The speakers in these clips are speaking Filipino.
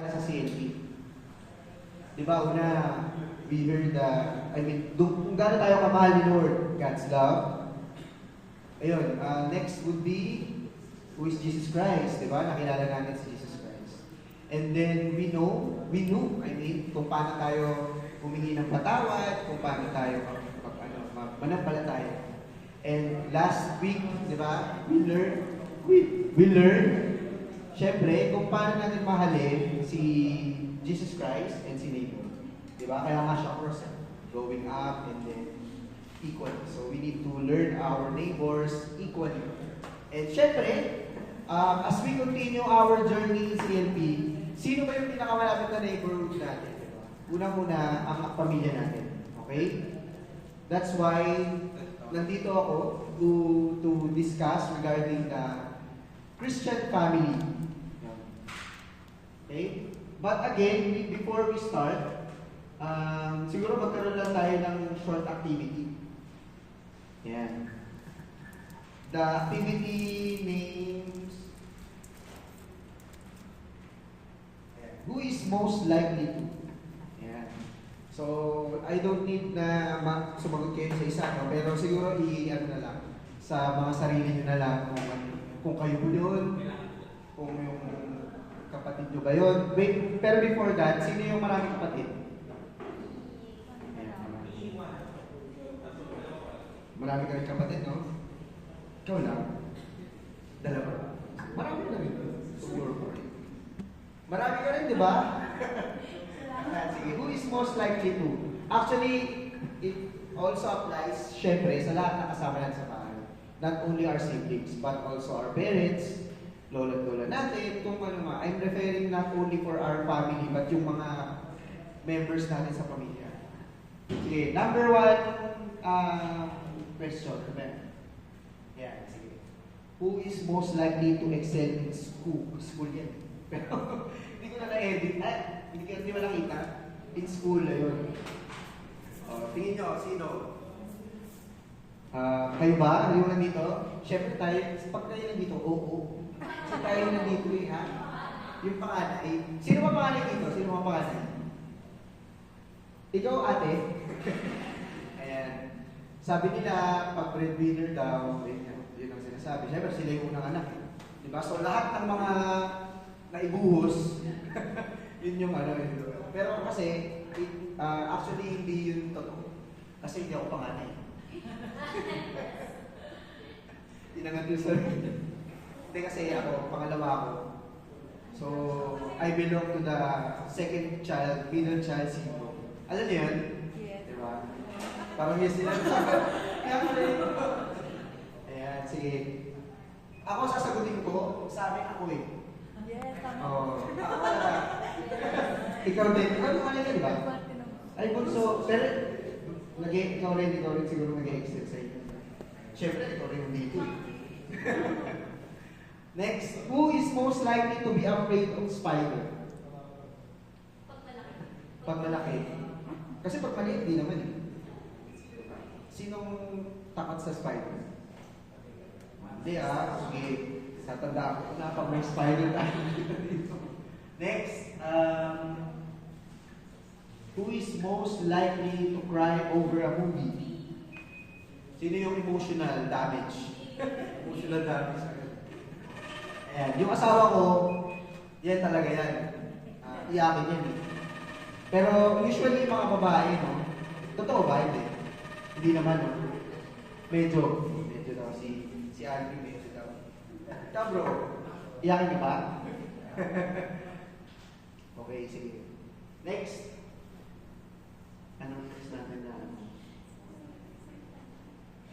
Sa CLP. Di ba, una, we heard kung gaano tayo kamahal ni Lord, God's love. Ayun, next would be, who is Jesus Christ, di ba? Nakilala natin si Jesus Christ. And then, we knew, kung paano tayo humingi ng patawad, kung paano tayo manampalataya. And last week, di ba, we learned, syempre, kung paano natin mahalin si Jesus Christ and si neighbor. Diba? Kaya nga siya cross, going up and then equal. So we need to learn our neighbors equally. And syempre, as we continue our journey in CLP, sino ba yung pinakamalapit na neighborhood natin? Diba? Unang-una, ang pamilya natin. Okay? That's why nandito ako to discuss regarding the Christian family. Okay? But again, before we start, siguro magkaroon lang tayo ng short activity. Yan. The activity names, who is most likely to? Yan. So, I don't need na sumagot kayo sa isa, no? Pero siguro i-ano na lang, sa mga sarili nyo na lang kung kayo po yun, kung yung kapatid nyo ba yun. Wait, pero before that, sino yung maraming kapatid? Marami ka rin kapatid, no? Ikaw lang? Dalawa? Marami na rin. Marami ka rin, di ba? Sige, who is most likely to? Actually, it also applies, syempre, sa lahat na kasama natin sa bahay. Not only our siblings, but also our parents, lola at lola natin, kung ano nga. I'm referring not only for our family, but yung mga members natin sa pamilya. Sige, number one question. Yeah, sige. Who is most likely to excel in school? School yan. Pero, hindi ko na na-edit. Hindi mo nakita. In school, ayun. Tingin nyo, sino? Kayo ba? Ano yung nandito? Siyempre tayo, pag tayo nandito, oo. Kasi tayo nandito ha? Yung panganay. Sino ba panganay dito? Sino ba panganay? Ikaw, ate? Ayan. Sabi nila, pag breadwinner daw, yun ang sinasabi. Siyempre, sila yung unang anak. Diba? So, lahat ng mga naibuhos, yun yung ano. Pero kasi, actually, hindi yun totoo. Kasi hindi ako panganay. Tinangat yung sarili. Hindi kasi ako, pangalawa ako. So, I belong to the second child, middle child syndrome. Alam niyo yun? Yes. Diba? Parang yes sila. Kaya ko rin. Ayan, sige. Ako sasagutin ko, sa amin ako eh. Yes, tama. Oo. Ako talaga. Ikaw din. Ikaw yung kanina, di ba? Ay, bunso. Pero, ikaw rin siguro nag-e-excel sa inyo. Siyempre, ikaw rin yung dito eh. Next, who is most likely to be afraid of spider? Pag malaki. Kasi pag maliit, di naman eh. Sinong takot sa spider? Hindi sige. Tatandaan ko na pag may spider tayo dito. Next, who is most likely to cry over a movie? Sino yung emotional damage? Emotional damage. Ayan, yung asawa ko, yan talaga yan. Iyakin yan eh. Pero usually mga babae, no? Totoo ba? Hindi naman, no? Medyo daw si Alvin, medyo daw. Ikaw bro, iyakin ka ba? Okay, sige. Next. Anong next natin na?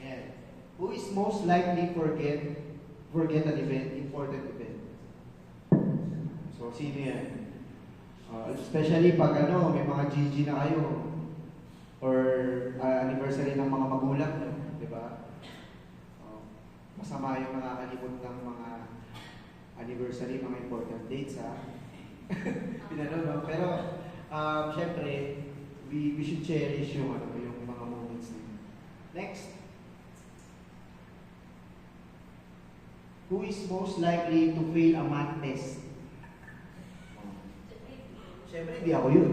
Ayan. Who is most likely forget an event, important event? So, sino yan? Especially pag may mga GG na kayo or anniversary ng mga magulang nyo, di ba? Masama yung nakakalimot ng mga anniversary, mga important dates, ha? No? Pero, syempre, we should cherish yung mga moments na yun. Next. Who is most likely to fail a math test? Siyempre, hindi ako yun.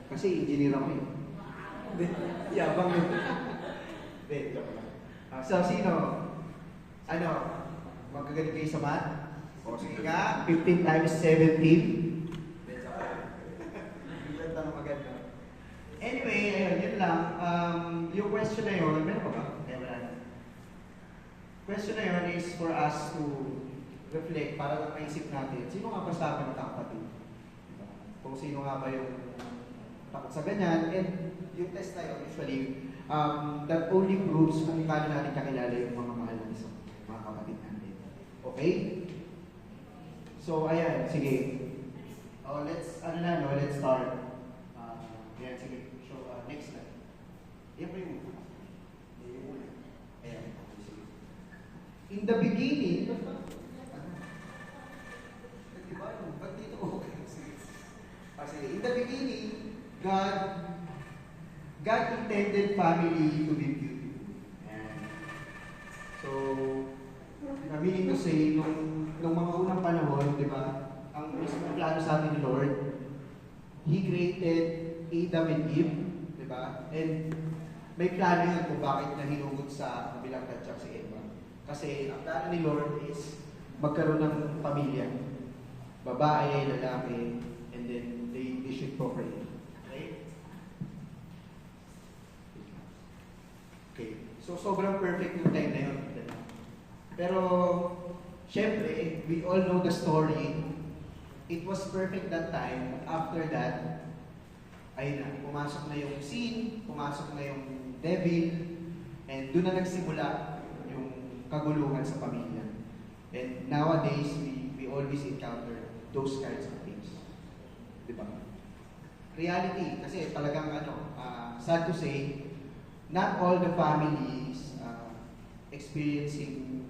Kasi engineer ako yun. Hindi, yabang yun. Hindi, joke lang. So, sino? Ano? Magkagaling kayo sa math? O, sige nga, 15 times 17. Hindi, joke lang. Ilan tanong maganda. Anyway, ayun, yun lang. Yung question na yun, meron pa ba? Wala na. Question na yun is for us to reflect para lang maisip natin, sino nga ba sa akin magkakapatid? Diba? Kung sino nga ba yung takot sa ganyan, and yung test na yun, usually, that only proves kung paano natin kakilala yung mga mahal na isa, mga kapatid natin. Okay? So, ayan, sige. Let's start. Ayan, sige. So, next slide. Yan pa yung una. Ayan, sige. In the beginning, ba't dito okay? Kasi in the beginning, God intended family to be beautiful. And so, meaning to say, nung mga unang panahon, di ba, ang mismo plano sa atin ni Lord, He created Adam and Eve, di ba? And may plano yun kung bakit na hinugot sa kabilang tadyak si Eva. Kasi ang plano ni Lord is magkaroon ng pamilya. Babae, lalaki, and then they should procreate. Okay? Okay. So, sobrang perfect yung time na yun. Pero, syempre, we all know the story. It was perfect that time. After that, ayun na, pumasok na yung sin, pumasok na yung devil, and doon na nagsimula yung kaguluhan sa pamilya. And nowadays, we always encounter those kinds of things. Di ba? Reality, kasi talagang sad to say, not all the families experiencing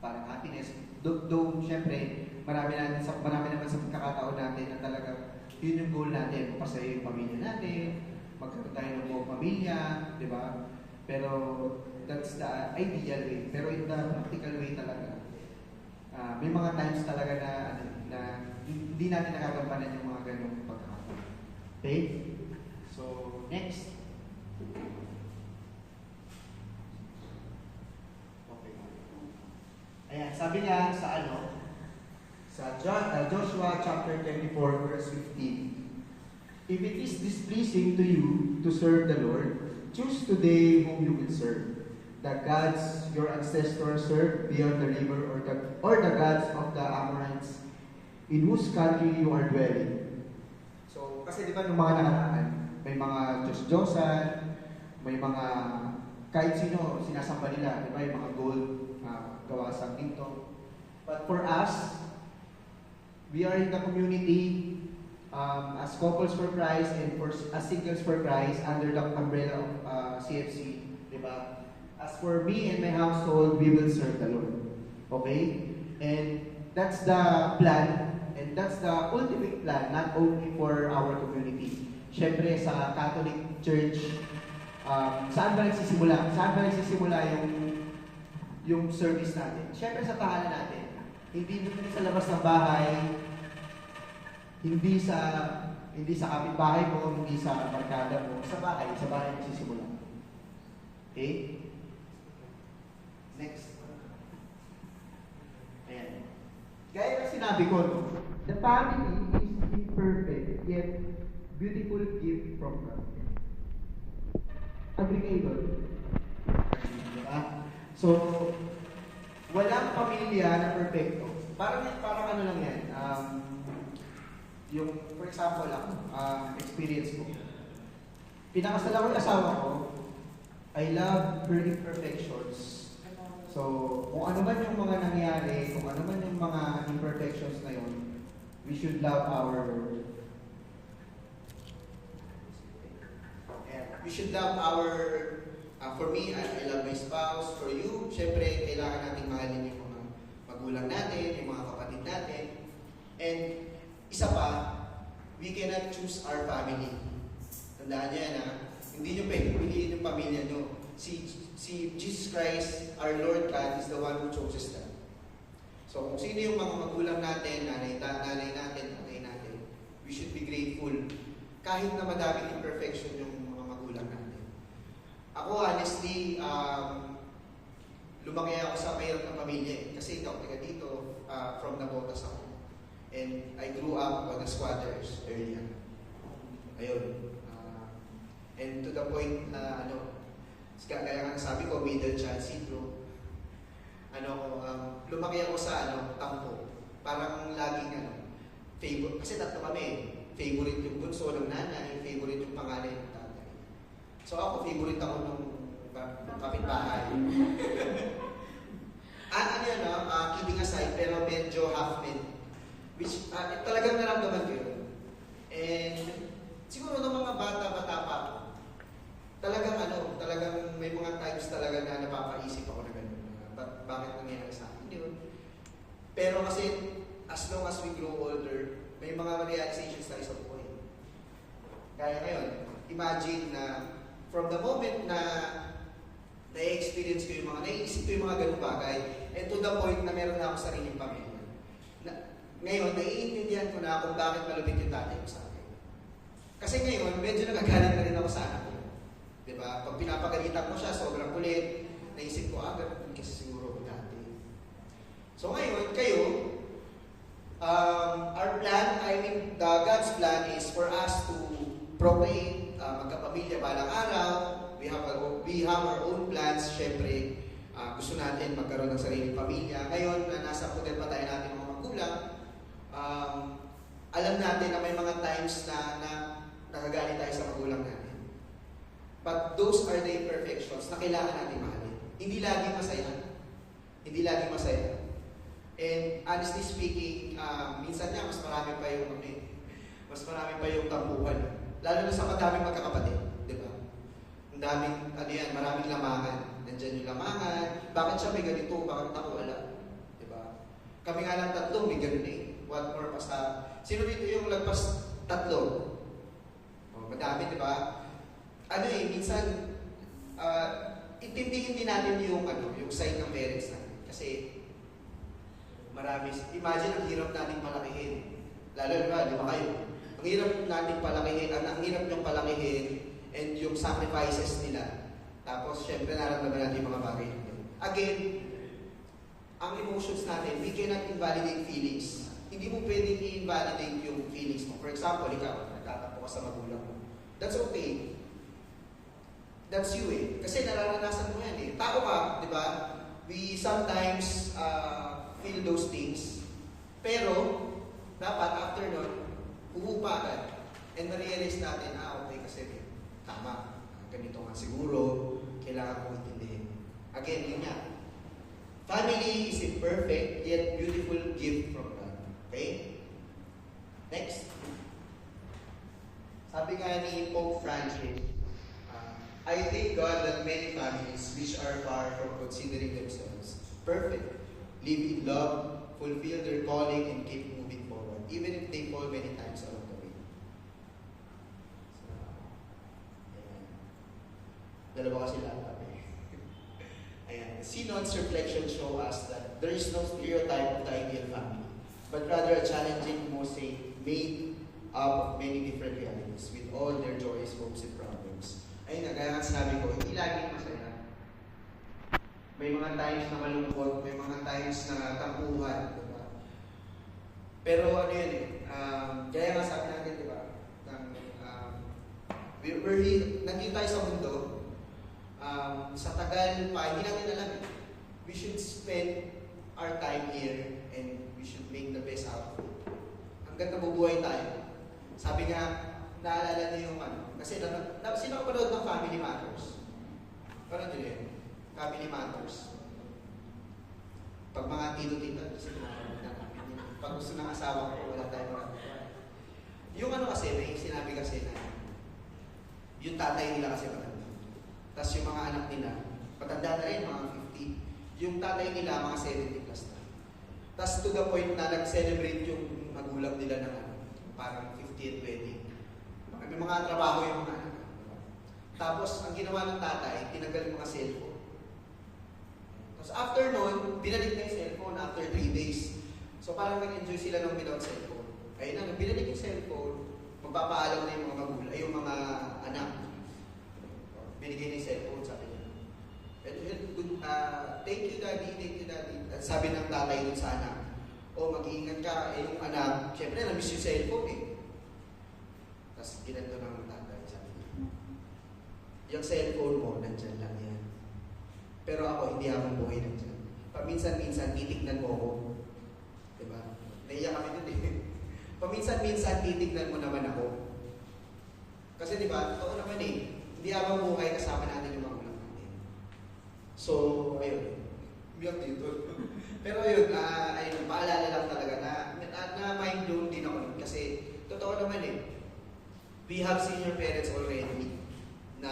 parang happiness. Though, syempre, marami naman sa pagkakataon natin na talagang yun yung goal natin, mapasaya yung pamilya natin, magkaroon tayo ng buong pamilya, di ba? Pero that's the ideal way. Pero in the practical way talaga, may mga times talaga na hindi natin nakagampanan yung mga ganong pagkakataon. Okay? So, next. Okay. Ayan, sabi niya sa Joshua chapter 24, verse 15. If it is displeasing to you to serve the Lord, choose today whom you will serve. The gods your ancestors served beyond the river, or the gods of the Amorites, in whose country you are dwelling. So, kasi di ba nung mga nakaraan, may mga Diyos-Diyosan, may mga kahit sino sinasamba nila, di ba, yung mga gold gawa sa ginto. But for us, we are in the community as couples for Christ and as singles for Christ under the umbrella of CFC, di ba? As for me and my household, we will serve the Lord. Okay? And that's the plan, and that's the ultimate plan, not only for our community. Siyempre, sa Catholic Church, saan ba nagsisimula? Saan ba nagsisimula yung service natin? Siyempre, sa tahanan natin. Hindi sa labas ng bahay, hindi sa kapitbahay mo, hindi sa barkada mo, sa bahay nagsisimula. Okay? Next. Ayan. Gaya na sinabi ko, no? The family is imperfect, yet beautiful gift from God. Agree kayo doon? Diba? So, walang pamilya na perfecto. Parang ano lang yan. Yung, for example lang, experience ko. Pinakasal ako yung asawa ko, I love her imperfections. So, kung ano man yung mga nangyari, kung ano man yung mga imperfections na yun, we should love for me, I love my spouse. For you, syempre, kailangan natin mahalin yung mga magulang natin, yung mga kapatid natin. And, isa pa, we cannot choose our family. Tandaan niyo yan, hindi nyo pwede piliin yung pamilya nyo. Si Jesus Christ, our Lord God, is the one who chooses them. So, kung sino yung mga magulang natin, nanay natin, tatay natin, beautiful kahit na madaming imperfection yung mga magulang natin. Ako honestly, lumaki ako sa mahirap na pamilya kasi hindi ako taga dito, from Navotas ako. And I grew up on a squatters area. Ayun. And to the point na kaya nga sabi ko, middle child syndrome. Lumaki ako sa tampo. Parang laging favorite. Kasi tatlo kami. Favorite yung bunso ng nanay, favorite yung panganay ng tatay. So ako, favorite ako nung kapitbahay. Kidding aside, pero medyo half-men. Which talagang naramdaman ko yun. And siguro nung mga bata-bata pa ako, talagang may mga times talaga na napapaisip ako na gano'n. Bakit nangyayari sa akin yun? Pero kasi, as long as we grow older, may mga realizations tayo sa buhay. Kaya ngayon, imagine na from the moment na na-experience ko yung naiisip ko yung mga ganung bagay, and to the point na meron na ako sariling pamilya. Ngayon, naiintindihan ko na kung bakit malupit yung tatay ko sa akin. Kasi ngayon, medyo nagagalit na rin ako sa anak ko. Diba? Pag pinapagalitan ko siya, sobrang kulit, naisip ko, ganun kasi siguro dati. So ngayon, kayo, our plan, God's plan is for us to procreate, magkapamilya balang araw. We have our own plans, syempre, gusto natin magkaroon ng sariling pamilya. Ngayon, na nasa poder pa tayo natin mga magulang, alam natin na may mga times na nakagalit tayo sa magulang natin. But those are the imperfections na kailangan natin mahalin. Hindi lagi masaya. Hindi lagi masaya. And honestly speaking, minsan nga mas marami pa yung tampuhan. Lalo na sa madaming magkakapatid, di ba? Ang daming, maraming lamangan. Nandyan yung lamangan. Bakit siya may ganito? Bakit ako wala? Di ba? Kami nga lang tatlo, may ganun eh. What more pa sa... Sino dito yung lagpas tatlo? Madami, di ba? Minsan, intindihin din natin yung side ng parents natin. Kasi, marami, imagine ang hirap natin palakihin. Lalo, di ba kayo? Ang hirap natin palakihin, ang hirap niyong palakihin, and yung sacrifices nila. Tapos, syempre, nararamdaman natin yung mga bagay nito. Again, ang emotions natin, we cannot invalidate feelings. Hindi mo pwedeng i-invalidate yung feelings mo. For example, ikaw, nagtatampo ka sa magulang mo. That's okay. That's you eh. Kasi nararanasan mo yan eh. Tao ka, di ba? We sometimes feel those things. Pero, dapat after nun, huhupa agad. And ma-realize natin, okay kasi tama. Ganito nga siguro, kailangan kong intindihin. Again, yun nga. Family is imperfect, yet beautiful gift from God. Okay? Next. Sabi nga ni Pope Francis, I thank God that many families which are far from considering themselves perfect, live in love, fulfill their calling, and keep moving forward, even if they fall many times along the way. So, dalawa kasi laptop eh. Ayan. Synod's reflection show us that there is no stereotype of the ideal family, but rather a challenging mosaic made up of many different realities with all their joys, hopes, and problems. Ayun na, kaya nga sinabi ko, hindi laging masaya. May mga times na malungkot, may mga times na tampuhan, diba? Pero yun eh, kaya nga sabi natin, diba, nandito tayo sa mundo, sa tagal pa, hindi natin alam eh. We should spend our time here and we should make the best out of it. Hanggang nabubuhay tayo. Sabi nga, naalala niyo yung kasi sino ang panood ng Family Matters? Parang yun yun. Family Matters. Pag mga tito-tito, kasi pinapanood na namin yun. Pag gusto ng asawa ko, wala tayong magagawa. Yung kasi, may sinabi kasi na yung tatay nila kasi matanda. Tapos yung mga anak nila, matanda na rin, mga 50. Yung tatay nila, mga 70 plus na. Tapos to the point na nag-celebrate yung magulang nila ng parang 50th wedding. May mga trabaho yung mga anak. Tapos, ang ginawa ng tatay, tinanggal yung mga cellphone. Tapos after nun, binalik na yung cellphone after 3 days. So parang nag-enjoy sila ng without cellphone. Ayun na, binalik yung cellphone, magpapaalam na yung mga magulang, ay yung mga anak. Binigay na yung cellphone, sabi niya. Thank you daddy, thank you daddy. At sabi ng tatay dun sa anak, mag-iingat ka. Yung anak, syempre na-miss yung cellphone eh. Tapos ginanto ng tatay, sabi niya, yung cellphone mo, nandyan lang yan. Pero ako, hindi habang buhay nandyan. Paminsan-minsan, titignan mo ako. Diba? Naiyak kami dun eh. Paminsan-minsan, titignan mo naman ako. Kasi diba, totoo naman eh, hindi habang buhay kasama natin yung magulang natin. So, ayun. Biyak dito. Pero ayun, ayun, paalala lang talaga na mind blown din ako nun. Kasi, totoo naman eh, we have senior parents already na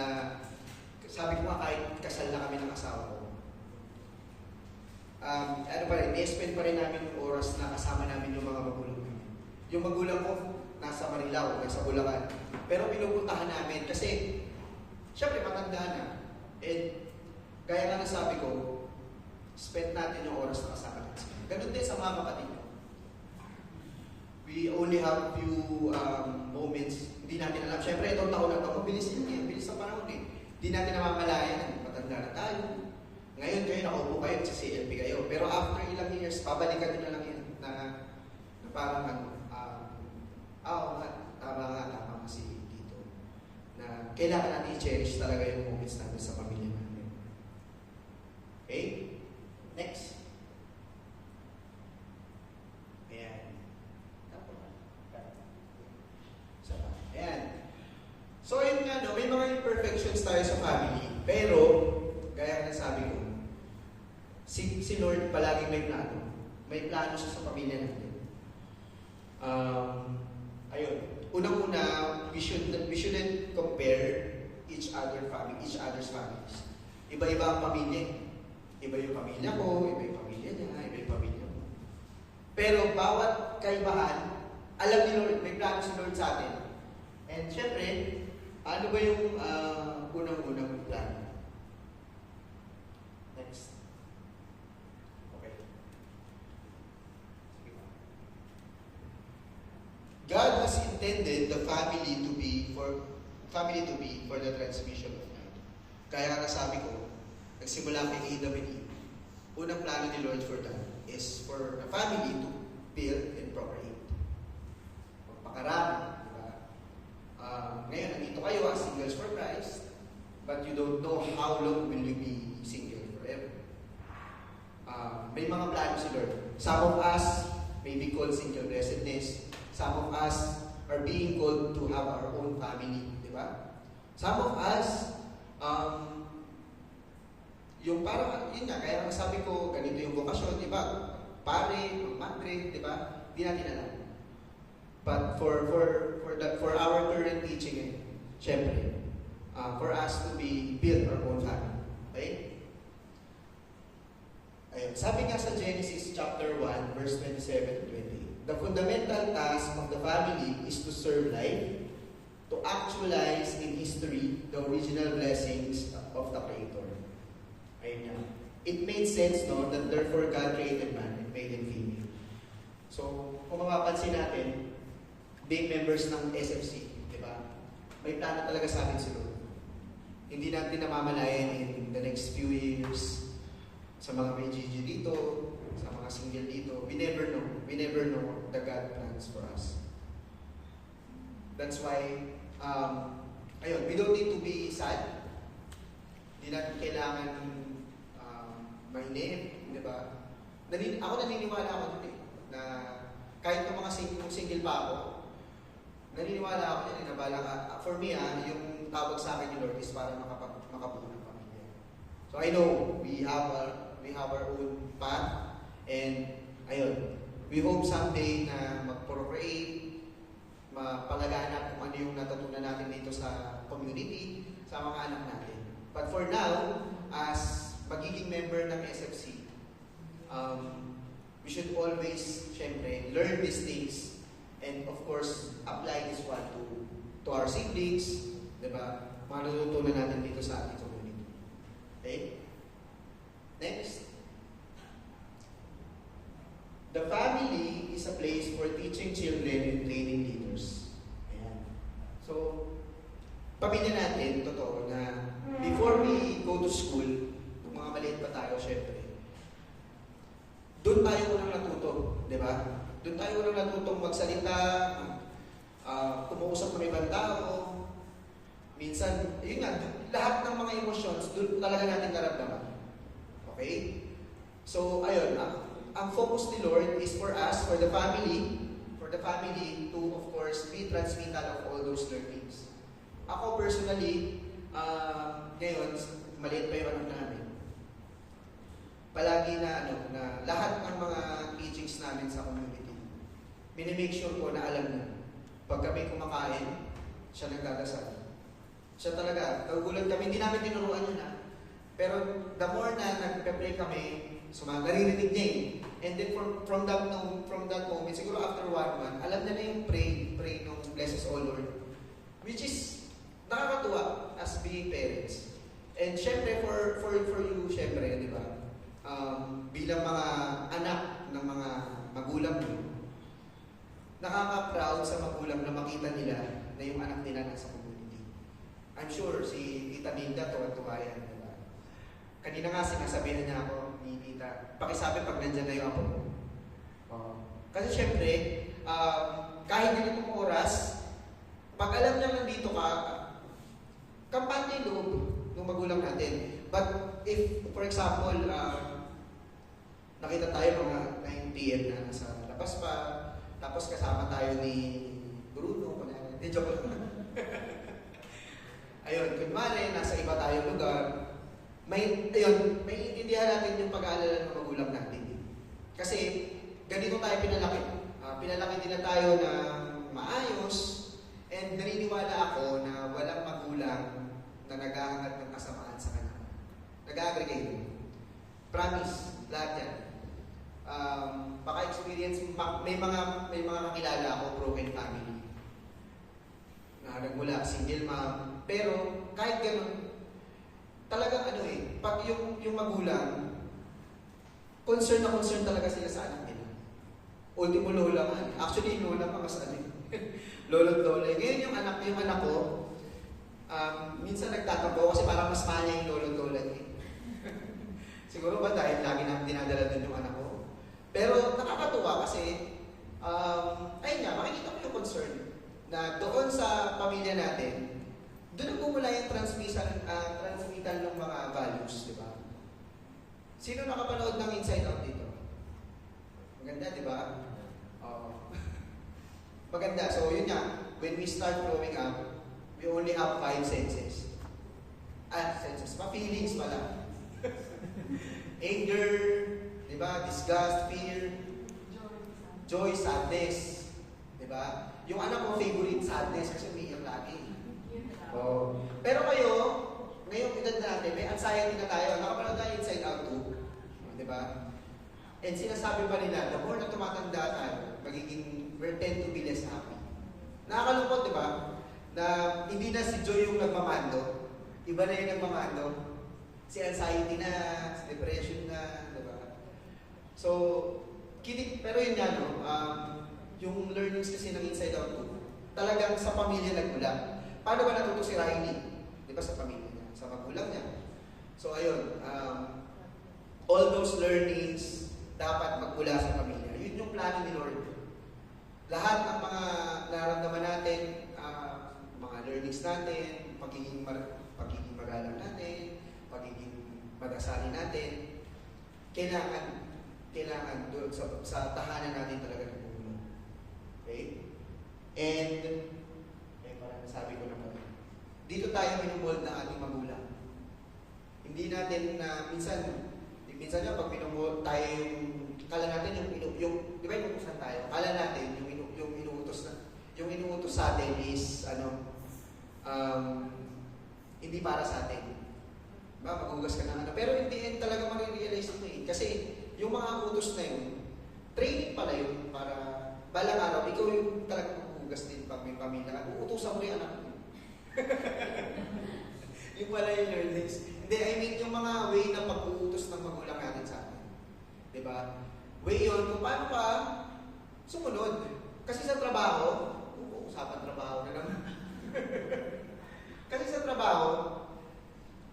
sabi ko nga kahit kasal na kami ng asawa ko, ano pa rin, i-spend pa rin namin yung oras na kasama namin yung mga magulang namin. Yung magulang ko, nasa Marilao, nasa Bulacan. Pero pinupuntahan namin kasi, syempre matanda na. And, gaya nga nasabi ko, spend natin yung oras na kasama natin. Ganun din sa mga kapatid ko. We only have few moments, hindi natin alam. Syempre, itong taon na ito, mabilis yun eh, bilis sa panahon eh. Hindi natin namamalayan, matanda na tayo. Ngayon kayo, nakaupo kayo, sa CLP kayo. Pero after ilang years, pabalikan nyo na lang yan na parang tama kasi dito. Na kailangan natin i-cherish talaga yung moments natin sa pamilya natin. Okay? Next. Ayan. Ayan. So yun nga, no, may mga imperfections tayo sa family. Pero, gaya na sabi ko, si Lord palaging may plano. May plano siya sa pamilya natin. Ayun. Unang-una, we shouldn't compare each other's families. Iba-iba ang pamilya. Iba yung pamilya ko, iba yung pamilya niya, iba yung pamilya ko. Pero bawat kaibahan, alam ni Lord, may plano si Lord sa atin. And syempre, ano ba yung unang-unang plano? Next. Okay. God has intended the family to be for the transmission of life. Kaya nga sabi ko, nagsimula kay Adam and Eve. Unang plano ni Lord for that is for the family to build and procreate. Magpakarami, di ba? Ngayon, nandito kayo as singles for Christ, but you don't know how long will you be single forever. May mga plano si Lord. Some of us may be called single blessedness. Some of us are being called to have our own family, di ba? Some of us, yung parang, yun nga, kaya sabi ko, ganito yung vokasyon, di ba? Pare, madre, di ba? Di natin alam. But for our current teaching, syempre, for us to build our own family. Okay? Ayun. Sabi nga sa Genesis chapter 1, verse 27 to 28, the fundamental task of the family is to serve life, to actualize in history the original blessings of the Creator. Ayun nga. It made sense, no, that therefore God created man and made him female. So, kung mapapansin natin, being members ng SFC, di ba? May plano talaga sa atin si Lord. Hindi natin namamalayan in the next few years sa mga may GG dito, sa mga single dito. We never know. We never know the God plans for us. That's why, ayun, we don't need to be sad. Hindi natin kailangan mainip, di ba? Ako naniniwala ako dun eh, na kahit ng mga single pa ako, naniniwala ako yan, na balang, for me, yung tawag sa akin ni Lord is para makabuo ng pamilya. So I know, we have our own path, and ayun, we hope someday na mag-procreate, mapalaganap kung ano yung natutunan natin dito sa community, sa mga anak natin. But for now, as magiging member ng SFC, we should always, syempre, learn these things and of course, apply this one to our siblings, di ba? Matututunan natin dito sa ating community. Okay? Next. The family is a place for teaching children and training leaders. Ayan. natututong magsalita, kumuusap ng ibang tao. Minsan, yun nga, lahat ng mga emotions, doon talaga natin naramdaman. Okay? So, ayun, ang focus ni Lord is for us, for the family to, of course, be transmittal of all those learnings. Ako personally, ngayon, maliit pa yung anak namin. Palagi na, na lahat ng mga teachings namin sa community, minimake sure ko na alam na. Pag kami kumakain, siya nagdadasal. Siya talaga, nagugulat kami, hindi namin tinuruan yun na. Pero the more na nagpe-pray kami, naririnig niya eh. And then from that moment, siguro after 1 month, alam na yung pray nung bless us all Lord. Which is nakakatuwa as being parents. And syempre for you, syempre, di ba? Bilang mga anak ng mga magulang mo, nakaka-proud sa magulang na makita nila na yung anak nila nasa community. I'm sure si Tita Minda, tuwa-tuwa yan. Diba? Kanina nga sinasabihan niya ako ni Tita, pakisabi pag nandyan na yung apo mo. Kasi syempre, kahit ganitong oras, pag alam niya nandito ka, kampante yung loob ng magulang natin. But if, for example, nakita tayo mga 9 p.m. na nasa labas pa, tapos kasama tayo ni Bruno, hindi joke lang. Ayun, kunwari, nasa iba tayong lugar, may intindihan natin yung pag-aalala ng magulang natin. Kasi, ganito tayo pinalaki. Pinalaki nila tayo na maayos, and naniniwala ako na walang magulang na nag-aangat ng kasamaan sa kanila. Nag-aggregate. Promise, lahat yan. Baka experience, may mga kakilala ako, broken family. Na nagmula, single mom. Pero, kahit ganun, talagang pag yung magulang, concern na concern talaga sila sa anak nila. Ultimo lola nga. Actually, yung lola pa mas lolo't lola. Ngayon yung anak ko, minsan nagtatampo kasi parang mas mahal niya yung lolo't lola niya. Siguro ba dahil lagi namin dinadala doon yung anak ko? Pero nakakatuwa kasi, ayun nga, makikita ko yung concern na doon sa pamilya natin, doon nagmumula yung transmittal ng mga values, di ba? Sino nakapanood ng Inside Out dito? Maganda, di ba? Maganda. So, yun nga, when we start growing up, we only have 5 senses. Senses. Feelings pala. Anger, di ba? Disgust, fear, joy, sadness. Di ba? Yung anak ko, favorite sadness kasi umiiyak lagi. Pero kayo, ngayong edad natin, may anxiety na tayo. Nakapanood tayo Inside Out 2. Di ba? And sinasabi pa nila, the more na tumatanda tayo, we tend to be less happy. Nakakalungkot, di ba? Na hindi na si Joy yung nagmamando. Iba na yung nagmamando. Si anxiety na, si depression na, di ba? So, pero yun nga, no? Yung learnings kasi ng Inside Out 2, talagang sa pamilya nagmula. Paano ba natuto si Riley? Di ba sa pamilya niya? Sa magulang niya. So, ayun. All those learnings dapat magmula sa pamilya. Yun yung plano ni Lord. Lahat ng mga nararamdaman natin, mga learnings natin, pagiging magalang natin, pagiging madasalin natin, kailangan doon sa tahanan natin talaga nagmumula. Okay? And, parang nasabi ko na pala. Dito tayo minumold ng ating magulang. Hindi natin na minsan nga pag minumold tayo kala natin yung di ba inuutosan tayo? Kala natin yung inuutos sa atin is hindi para sa atin. Diba? Maghugas ka ng pero hindi talaga marirealize ito eh. Kasi yung mga utos na yun, training pala yun para balang araw, ikaw yung talagang maghugas din pag may pamilya. Uutusan mo rin anak mo. Yung pala yung learnings. Hindi, I mean yung mga way na pag-uutos ng magulang natin sa atin. Diba? Way yun kung paano ka sumunod. Kasi sa trabaho, usapan trabaho na naman. Kasi sa trabaho,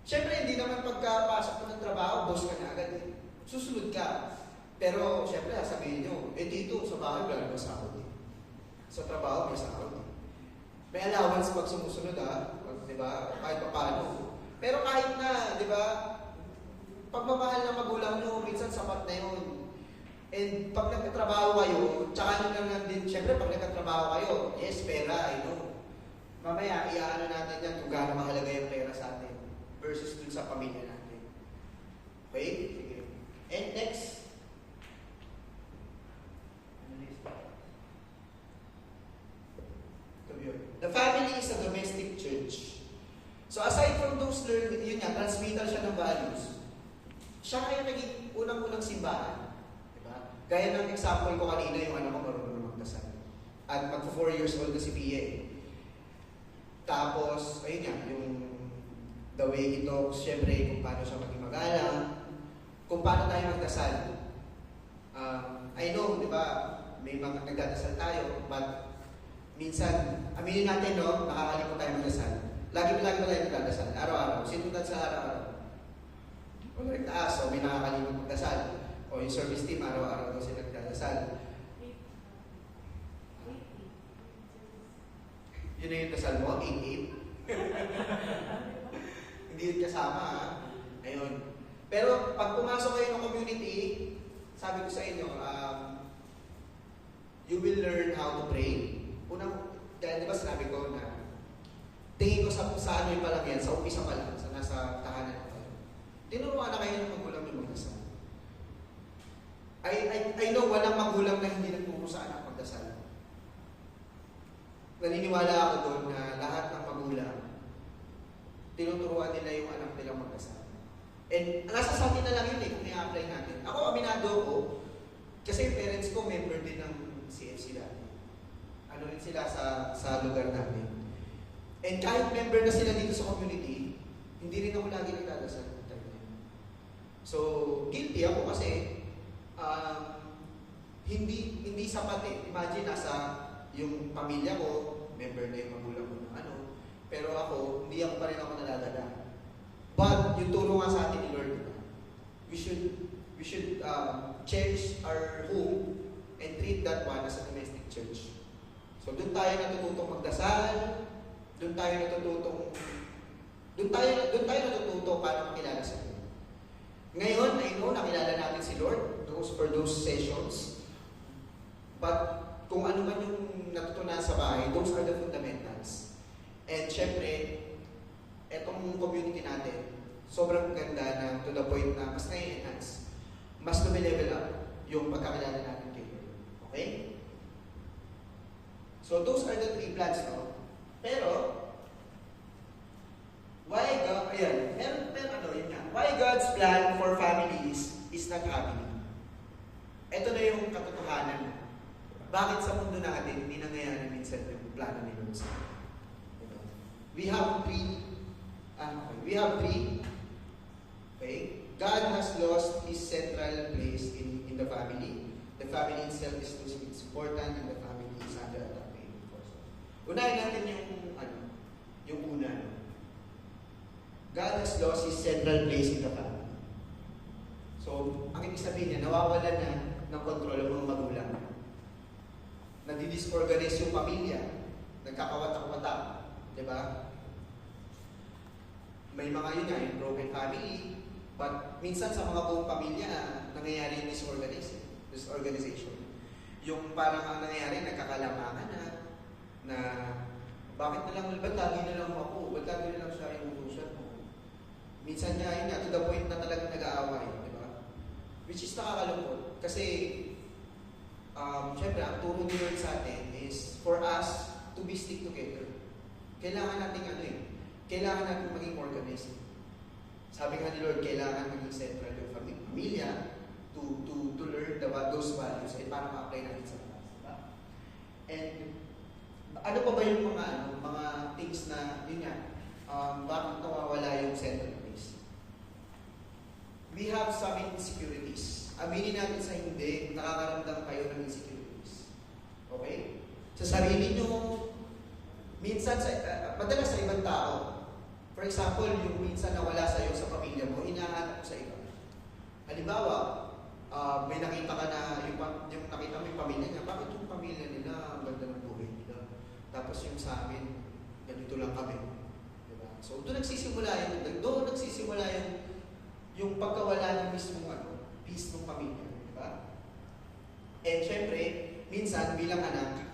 syempre hindi naman pagkapasok mo ng trabaho, boss ka na agad eh. Susunod ka. Pero syempre sabihin nyo, dito sa bahay wala naman sahod eh. Sa trabaho, may sahod. May allowance pag sumusunod di ba? Kahit pa paano. Pero kahit na, di ba, pagmamahal ng magulang nyo, minsan sapat na yun. And pag nagtatrabaho kayo, tsaka nyo lang din, syempre pag nagtatrabaho kayo, yes, pera, I know. Mamaya, iaano natin yan kung gaano mahalaga yung pera sa atin versus dun sa pamilya natin. Okay? Sige. And next. The family is a domestic church. So aside from those learning, yun nga, transmittal siya ng values. Siya kaya naging unang-unang simbahan. Diba? Gaya ng example ko kanina, yung anak ko marunong magdasal. At magpo 4 years old na si Pia. Tapos, ayun nga, yung the way he talks, syempre, kung paano siya maging magalang, kung paano tayo magdasal. I know, di ba, may mga nagdadasal tayo, but minsan, aminin natin, no, nakakalimot tayo magdasal. Lagi ba tayo nagdadasal? Araw-araw. Sino sa araw-araw? O nagtaas, o may nakakalimot magdasal. O yung service team, araw-araw daw sila nagdadasal. Yun na yung dasal mo? 8-8? Hindi yun kasama, ha? Ayun. Pero pag pumasok kayo ng community, sabi ko sa inyo, you will learn how to pray. Unang, dahil di ba sinabi ko na tingin ko sa ano yung palang yan, sa umpisa pa lang, sa nasa tahanan ko. Tinuruan na kayo ng magulang yung magdasal. I know walang magulang na hindi nagturo sa anak magdasal. Naniniwala ako doon na lahat ng magulang, tinuturuan nila yung anak nilang magdasal. And nasa sa atin na lang yun kung i-apply natin. Ako, aminado ko, kasi yung parents ko, member din ng CFC dati. Ano rin sila sa lugar namin. And kahit member na sila dito sa community, hindi rin ako lagi nagdadasal. So, guilty ako kasi hindi sapat eh. Imagine, nasa yung pamilya ko, member na yung magulang ko ng ano, pero ako, hindi ako pa rin ako nalalala. But, yung turo nga sa atin ni Lord, we should cherish our home and treat that one as a domestic church. So, doon tayo natututong magdasal, doon tayo natututo paano makilala sa Lord. Ngayon, I know, nakilala natin si Lord for those sessions. But, kung ano man yung natutunan sa bahay, those are the fundamentals. And syempre, etong community natin, sobrang ganda na to the point na mas na-enhance, mas lumilevel up yung pagkakilala natin kay Lord. Okay? So those are the 3 plans, no? Pero, why God's plan for families is not happening? Ito na yung katotohanan. Bakit sa mundo natin hindi nangyayari minsan yung plano ni Lord sa atin? We have three. Okay? God has lost His central place in the family. The family itself is losing its importance, and the family is under attack by evil forces. Unahin natin yung una. God has lost His central place in the family. So, ang ibig sabihin niya, nawawalan na ng kontrol ng mga magulang. Nadi-disorganize yung pamilya, nagkakawatak-watak, di ba? May mga yun nga, yung broken family, but minsan sa mga buong pamilya, nangyayari yung disorganization. Yung parang ang nangyayari, nagkakalamangan na bakit na lang, ba't lagi na lang ako, ba't lagi na lang siya yung utusan mo? Minsan niya, yun nga, to the point na talagang nag-aaway, di ba? Which is nakakalungkot, kasi syempre, ang turo ni Lord sa atin is for us to be stick together. Kailangan natin kailangan natin maging organized. Sabi nga ni Lord, kailangan maging central yung pamilya to learn those values and para ma-apply natin sa class. Diba? And ano pa ba yung mga things na, yun nga, bakit nawawala yung central place? We have some insecurities. Aminin natin sa hindi, nakakaramdam kayo ng insecurities. Okay? Sa sarili nyo, minsan, madalas sa ibang tao. For example, yung minsan nawala sa'yo sa pamilya mo, hinahanap mo sa iba. Halimbawa, may nakita ka na, yung nakita mo yung pamilya niya, bakit yung pamilya nila ang ganda ng buhay tapos yung sa amin, ganito lang kami. Diba? So, doon nagsisimula yung pagkawala ng mismong peace ng pamilya. Diba? And syempre, minsan bilang anak,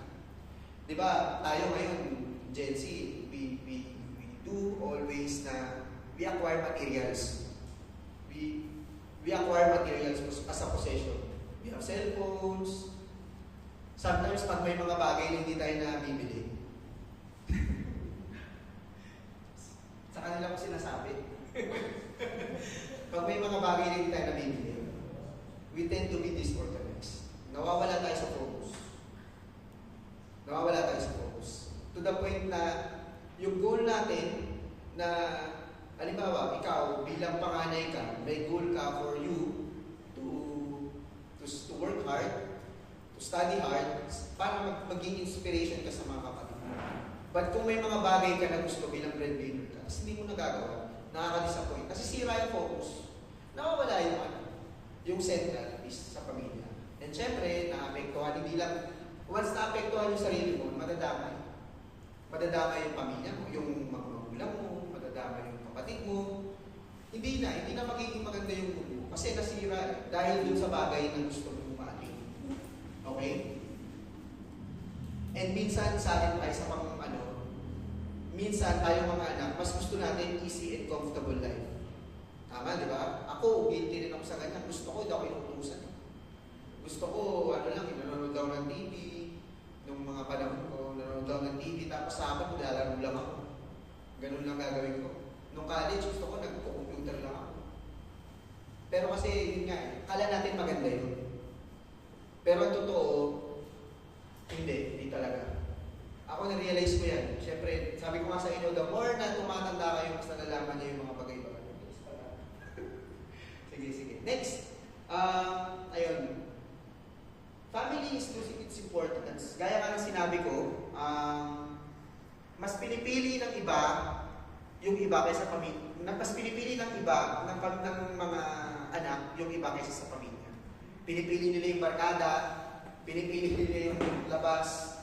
diba, tayo ngayon, Gen Z, we do always na we acquire materials. We acquire materials as a possession. We have cellphones. Sometimes, pag may mga bagay na hindi tayo nabibili, sa kanila ko sinasabi. Pag may mga bagay na hindi tayo nabibili, we tend to be disorganized. Nawawala tayo sa focus. To the point na yung goal natin na, halimbawa, ikaw bilang panganay ka, may goal ka for you to work hard, to study hard, para maging inspiration ka sa mga kapatid. But kung may mga bagay ka na gusto bilang breadwinner ka, kasi hindi mo nagagawa, nakaka-disappoint. Kasi sira yung focus. Nawawala yung central is sa pamilya. And syempre, naapektuhan, hindi lang, once naapektuhan yung sarili mo, madadamay. Madadamay yung pamilya mo, yung mga magulang mo, madadamay yung kapatid mo. Hindi na magiging maganda yung mundo. Kasi nasira dahil dun sa bagay na gusto mo umating. Okay? And minsan sa atin tayo sa minsan tayo mga anak, mas gusto natin easy and comfortable life. Tama, di ba? Ako, guilty rin ako sa ganyan. Gusto ko, hindi ako inutusan. Gusto ko, nanonood daw ng TV, nung mga panahon ko, nanonood daw ng TV, tapos sa akin, maglalaro lang ako. Ganun lang gagawin ko. Nung college, gusto ko, nagpo-computer lang ako. Pero kasi, yun nga, kala natin maganda yun. Pero ang totoo, hindi talaga. Ako na-realize ko yan. Siyempre, sabi ko nga sa inyo, the more na tumatanda kayo, mas nalalaman niyo yung mga bagay-bagay. Sige. Next. Ayun. Family is losing its importance. Gaya nga ng sinabi ko, mas pinipili ng iba yung iba kaysa pamilya. Mas pinipili ng iba, ng mga anak, yung iba kaysa sa pamilya. Pinipili nila yung barkada, pinipili nila yung labas.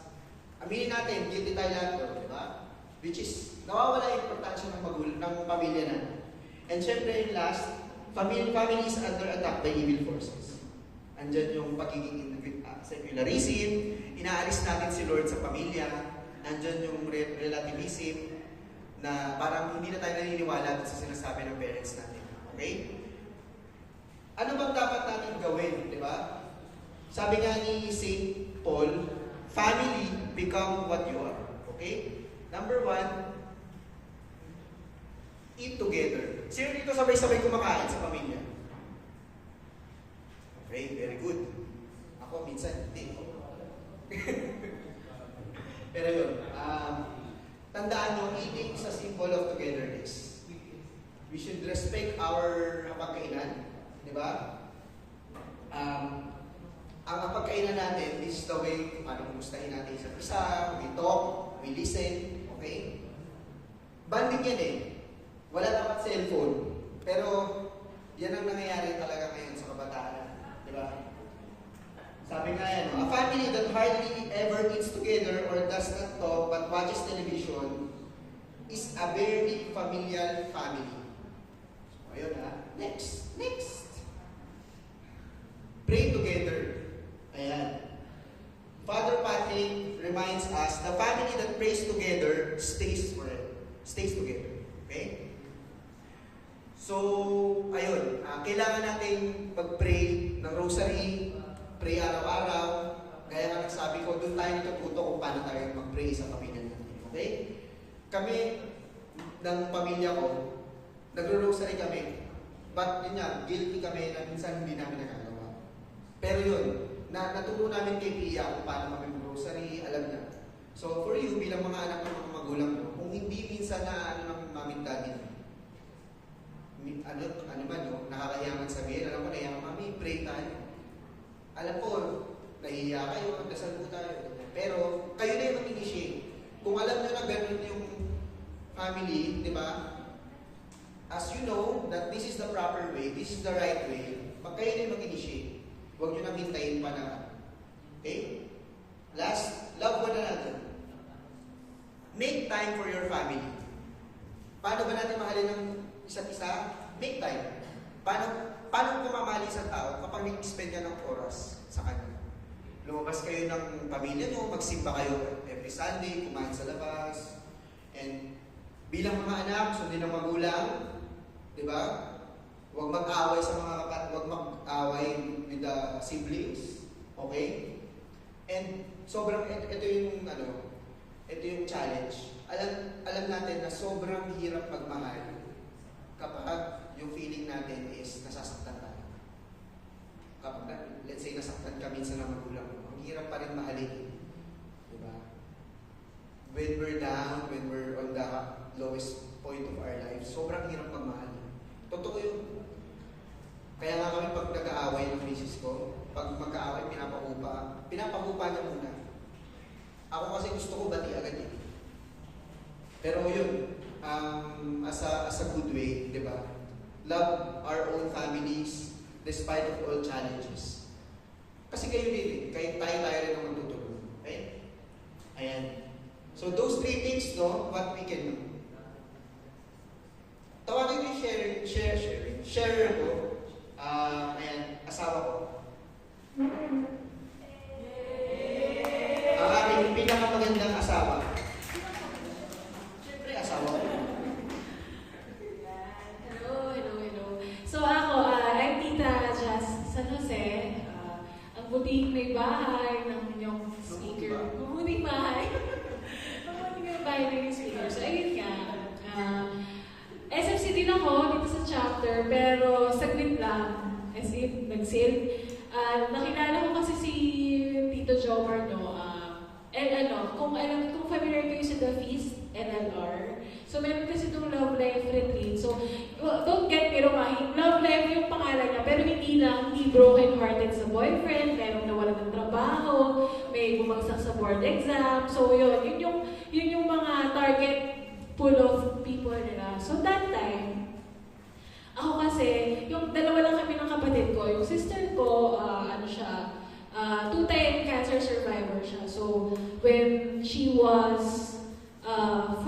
Aminin natin, guilty tayo lahat doon, di ba? Which is, nawawala yung importansya ng pamilya natin. And syempre yung last, family is under attack by evil forces. Andyan yung pagiging secularism, inaalis natin si Lord sa pamilya, andyan yung relativism, na parang hindi na tayo naniniwala sa sinasabi ng parents natin. Okay? Ano bang dapat natin gawin, di ba? Sabi nga ni St. Paul, family, become what you are. Okay? Number 1, eat together. Sino dito sabay-sabay kumakain sa pamilya? Okay, very good. Ako minsan, hindi. Pero yun, tandaan nyo, eating is a symbol of togetherness. We should respect our pagkainan. Di ba? Ang pagkainan natin, this is the way kung paano kumustahin natin isa't isa, we talk, we listen, okay? Banding yan eh. Wala dapat cellphone. Pero, yan ang nangyayari talaga ngayon sa kabataan. Di ba? Sabi nga yan, a family that hardly ever eats together or does not talk but watches television is a very familial family. So, ayun ha. Next. Pray together. Ayan. Father Patrick reminds us, the family that prays together stays together. Okay? So, ayun. Kailangan natin mag-pray ng rosary, pray araw-araw. Gaya nga nagsabi ko, doon tayo natututo kung paano tayo mag-pray sa pamilya natin. Okay? Kami, ng pamilya ko, nagro-rosary kami. But yun nga, guilty kami na minsan hindi namin nagagawa. Pero yun, naturo namin kay Pia kung paano kami mag-rosary, alam niya. So for you, bilang mga anak ng mga magulang mo, kung hindi minsan na ng mami daddy, nakakahiyangan sabihin, alam ko na yan, mami, pray tayo. Alam ko, nahihiya kayo, dasal po tayo. Pero kayo na yung mag-initiate. Kung alam nyo na ganun yung family, di ba? As you know that this is the proper way, this is the right way, kayo na yung mag-initiate. Huwag nyo nang hintayin pa na. Okay? Last, love one another. time for your family. Paano ba natin mahalin ng isa't isa? Make time. Paano mo mamahali isang tao kapag nag-spend ka ng oras sa kanya? Lumabas kayo ng pamilya nyo, magsimba kayo every Sunday, kumain sa labas, and bilang mga anak, sundin ng magulang, di ba? Huwag mag-away sa mga huwag mag-away with the siblings, okay? And sobrang ito yung challenge. Alam natin na sobrang hirap magmahal kapag yung feeling natin is nasasaktan tayo. Kapag, let's say, nasaktan ka minsan ng magulang mo, ang hirap pa rin mahalin. Diba? When we're down, when we're on the lowest point of our life, sobrang hirap magmahal. Totoo yun. Kaya nga kami pag nag-aaway ng misis ko, pag magka-aaway, pinapahupa niya muna. Ako kasi gusto ko bati agad eh. Pero yun, as a good way, di ba? Love our own families despite of all challenges. Kasi kayo din, tayo rin ang magtutulong. Okay? Ayan. So those three things, no, what we can do. Tawagin ko yung sharer ko. Ayan, asawa ko. Ang aking pinakamagandang asawa. Siyempre, asawa ko. So ako, I'm Tita Jazz San Jose. Ang buting may bahay ng inyong speaker. Buting bahay. Ang buting may bahay ng inyong speaker. So ayun nga. SFC din ako dito sa chapter, pero saglit lang. As in, nag-sale. Nakilala ko kasi si Tito Jomar, no? Kung familiar kayo sa The Feast, LLR. So, meron kasi itong Love Life Retreat. So, don't get me wrong, Love Life yung pangalan niya, pero hindi broken-hearted sa boyfriend, merong nawalan ng trabaho, may bumagsak sa board exam. So, yun yung mga target pool of people nila. So, that time, ako kasi, yung dalawa lang kami ng kapatid ko, yung sister ko, two-time cancer survivor siya. So, when she was 14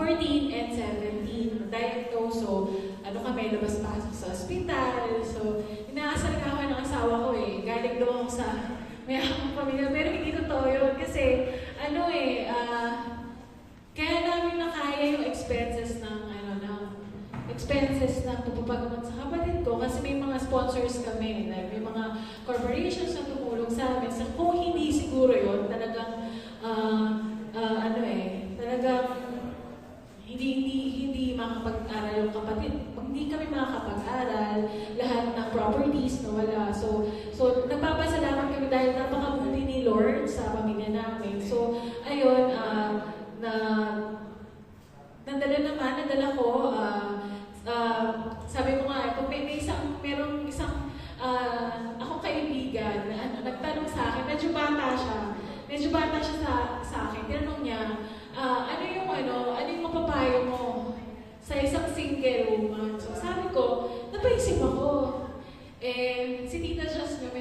and 17, diagnosed. So, kami, labas-pasok sa ospital. So, inaasal ka ako ng asawa ko eh. Galing daw ako sa may akong pamilya. Pero hindi totoo yun. Kasi, kaya namin nakaya yung expenses ng pagpapagamot sa kapatid ko. Kasi may mga sponsors kami. May mga corporations na tumulong sa amin. So, kung hindi siguro yun, talagang, talagang hindi makapag-aral yung kapatid. Hindi kami makakapag-aral, lahat ng properties nawala. So nagpapasalamat kami dahil napakabuti ni Lord sa pamilya namin. So, ayun, nadala ko, sabi ko nga, kung merong isang akong kaibigan na nagtanong sa akin, medyo bata siya sa akin. Tinanong niya, ano yung mapapayo mo sa isang single woman? So sabi ko, napaisip ako. Si Tita Jazz nga,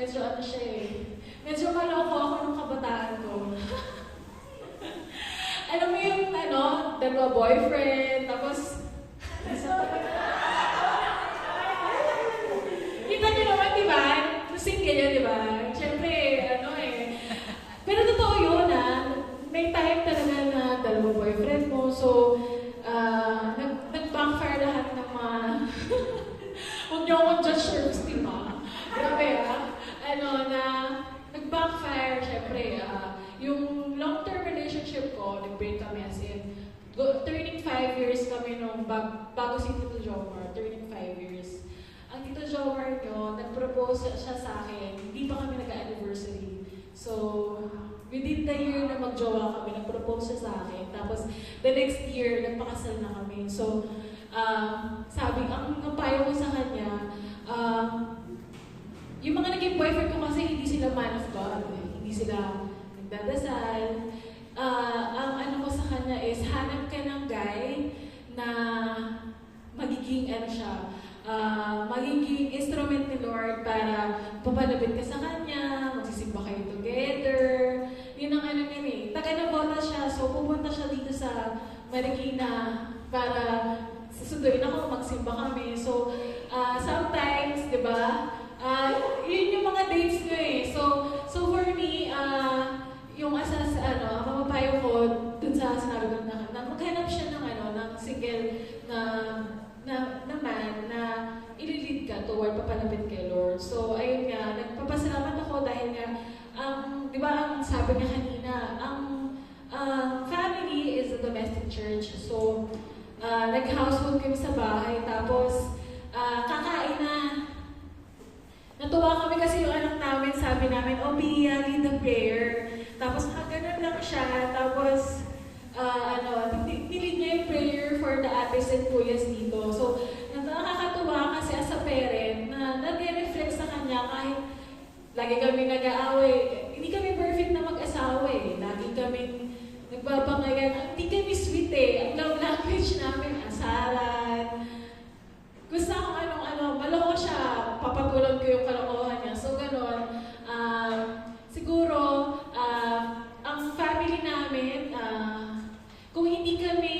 medyo maloko ako nung kabataan ko. Alam mo yung, dalawa boyfriend, tapos, kita niyo naman, di ba? Single yun, di ba? Siyempre, pero totoo yun, may time talaga na dalawa boyfriend mo, so, nag-backfire lahat ng mga, huwag niyo akong judge service, di ba? Grabe nag-backfire, syempre, yung long-term relationship ko, nag-break kami as in, turning 5 years kami nung bago si Tito Jomar, turning 5 years. Ang Tito Jomar nyo, nag-propose siya sa akin, hindi pa kami nag-anniversary. So, within the year na mag-jowa kami, nag-propose siya sa akin. Tapos, the next year, nagpakasal na kami. So, sabi, ang payo ko sa kanya, yung mga naging boyfriend ko kasi hindi sila man of God. Hindi sila nagdadasal. Ang ko sa kanya is, hanap ka ng guy na magiging magiging instrument ni Lord para papalapit ka sa Kanya, magsisimba kayo together. Yun ang niya eh. Taga Navota siya, so pupunta siya dito sa Marikina para susunduin ako, magsimba kami. So, sometimes, di ba, yun yung mga dates nyo eh. So for me, yung mapapayo ko dun sa sinabi ko na maghanap siya ng ng single na man na ililid ka toward papalapit kay Lord. So ayun nga, nagpapasalamat ako dahil nga, di ba ang sabi niya kanina, ang family is a domestic church. So nag-household kami sa bahay, tapos kakain na. Natuwa kami kasi yung anak namin, sabi namin, Bia, lead the prayer. Tapos ganun lang siya, tapos nilid niya yung prayer for the ates and kuyas dito. So, nakakatuwa kasi as a parent na nag-reflect sa kanya kahit lagi kami nag-aaway. Hindi kami perfect na mag-asawa eh. Lagi kami nagbabangayan. Hindi kami sweet eh. Ang love language namin, asaran. Gusto ko maloko siya, papatulan ko yung kalokohan niya. So, gano'n. Siguro, ang family namin, kung hindi kami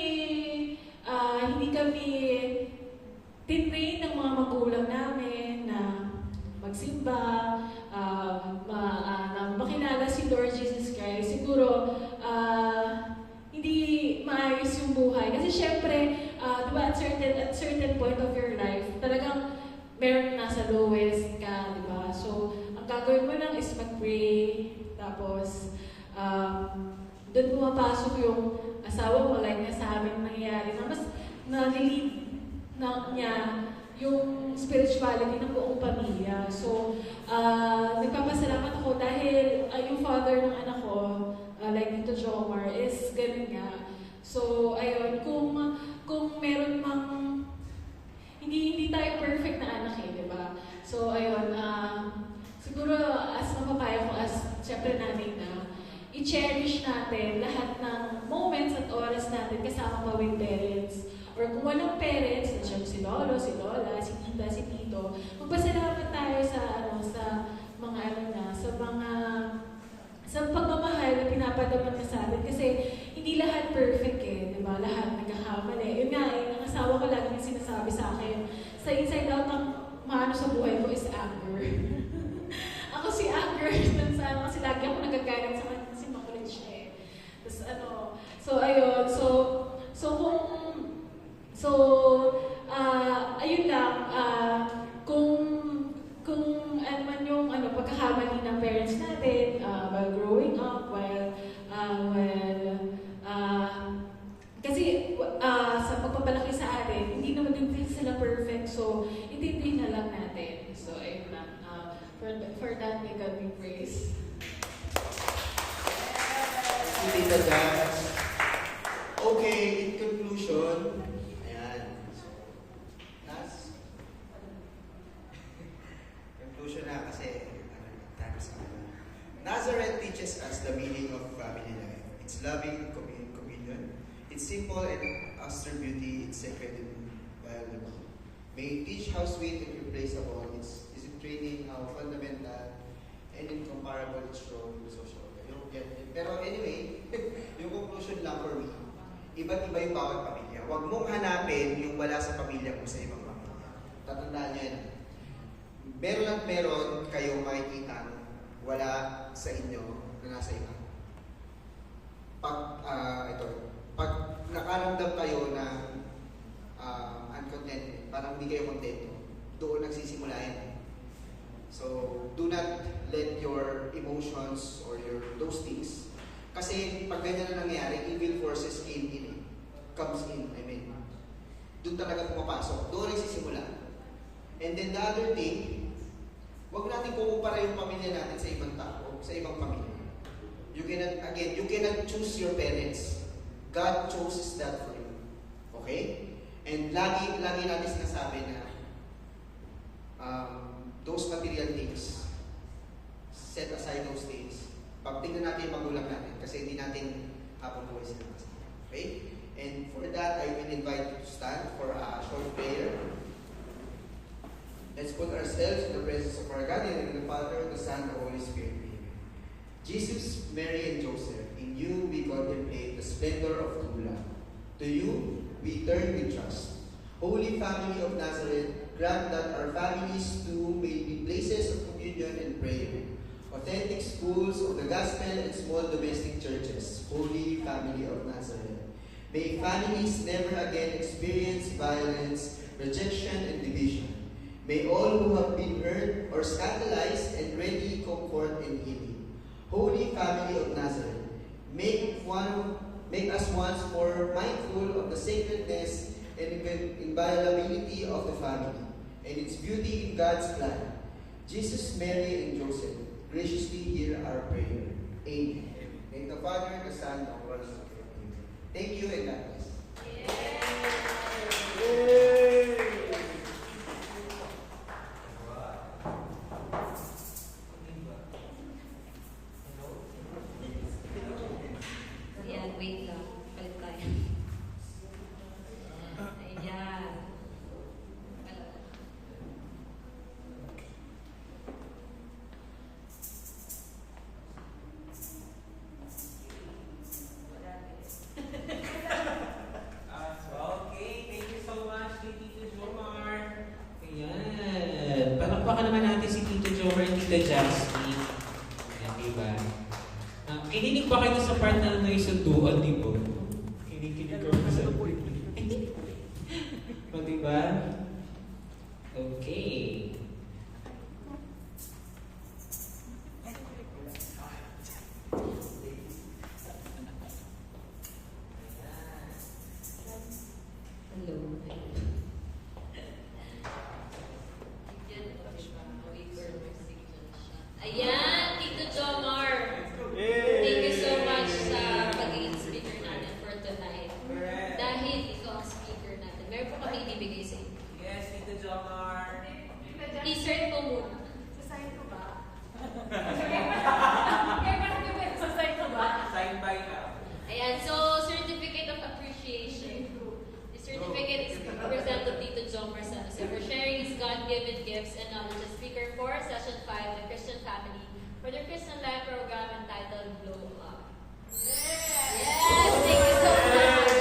tinrain ng mga magulang namin na magsimba, na makilala si Lord Jesus Christ, siguro, hindi maayos yung buhay. Kasi syempre, diba, at certain point of your life, talagang meron nasa lowest ka, diba? So, ang gagawin mo lang is mag-pray, tapos, doon pumapasok yung asawa mo, like nga sa amin nangyayari, na mas nalilid na niya yung spirituality ng buong pamilya. So, nagpapasalamat ako dahil yung father ng anak ko, like Tito Jomar, is ganun nga. So, ayun, kung meron mang, hindi tayo perfect na anak eh, di ba? So, ayun, siguro as mapapayo ko, as syempre nanay na, i-cherish natin lahat ng moments at oras natin kasama pa with parents. Or kung walang parents, nandiyan si lolo, si lola, si tita, si tito, magpasalamat tayo sa pagmamahal na pinapadama na sa atin. Kasi hindi lahat perfect eh, di ba? Lahat nagkakamali. Yun nga ang asawa ko lagi yung sinasabi sa akin, sa inside out ang maano sa buhay ko is anger. Ako si anger, kasi lagi ako nagagalit sa kanya kasi makulit siya eh. Tapos so ayun, ayun lang, kung ano man yung pagkakamali ng parents natin while growing up, kasi sa pagpapalaki sa atin, hindi naman din sila perfect, so intindihin na lang natin. So ayun lang, for that, may God be praised. Tita Jazz. Okay, in conclusion, ayan. So, conclusion na kasi time is up. Nazareth teaches us the meaning of family life. It's loving communion. It's simple and austere beauty. It's sacred and valuable. May it teach how sweet and irreplaceable it's training, how fundamental and incomparable its role in social life. Pero anyway, yung conclusion lang for me, iba't iba yung bawat pamilya. Huwag mong hanapin yung wala sa pamilya mo sa ibang pamilya. Tatandaan nyo yan. Meron at meron kayong makikita wala sa inyo na nasa iba. Pag nakaramdam kayo ng uncontented, parang hindi kayo kontento, doon nagsisimula yan. So, do not let your emotions or those things, kasi pag ganyan na nangyari, evil forces comes in, doon talaga pumapasok, doon nagsisimula. And then the other thing, wag natin kukumpara yung pamilya natin sa ibang tao, sa ibang pamilya. You cannot choose your parents. God chooses that for you. Okay? And lagi natin sinasabi na those material things, set aside those things. Pagtingnan natin yung magulang natin kasi hindi natin habang buhay sila kasama. Okay? And for that, I will invite you to stand for a short prayer. Let's put ourselves in the presence of our God, and the Father, the Son, and the Holy Spirit. Amen. Jesus, Mary, and Joseph, in you we contemplate the splendor of true love. To you, we turn with trust. Holy Family of Nazareth, grant that our families too may be places of communion and prayer, authentic schools of the gospel and small domestic churches. Holy Family of Nazareth, may families never again experience violence, rejection, and division. May all who have been hurt or scandalized and ready comfort and healing. Holy Family of Nazareth, make us once more mindful of the sacredness and inviolability of the family and its beauty in God's plan. Jesus, Mary, and Joseph, graciously hear our prayer. Amen. In the Father, the Son, and the Holy Spirit. Thank you and God bless. Ayan, wait lang. Palit tayo. Ayan. Okay, thank you so much kay Tito Jomar. Ayan. Palakpakan naman natin si Tito Jomar and Tita Jasmine. Ayan, diba? Kinilig ba kayo sa part na may sunduan, di ba? Kinikilig ko sa... O, diba? Okay. Hello. Ayan, Tito Jomar. Thank you so much sa pagiging speaker natin for tonight. Dahil ikaw ang speaker natin, meron po kami ibibigay sa inyo. Yes, Tito Jomar. Insert mo muna. Sasayin ko ba? Sasayin ko ba? Sign by now. Ayan, so certificate of appreciation. The certificate is presented to Tito Jomar Sanos for sharing his God-given gifts and knowledge as speaker for Session 5, The Christian Family, for their Christian Life program entitled Glow Up. Yes, thank you so much.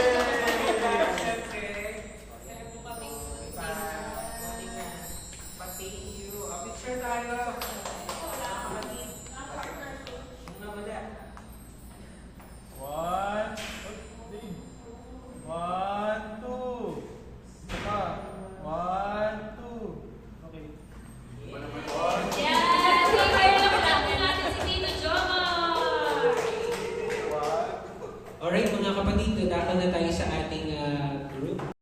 Siyempre, meron po kami pa-thank you. Picture tayo. Kapatid. Mga mada. One, two. Isa pa. One, two. Okay. Yes, favorite lang natin si Tito Jomar. Alright mga kapatid, dadako na tayo sa ating group.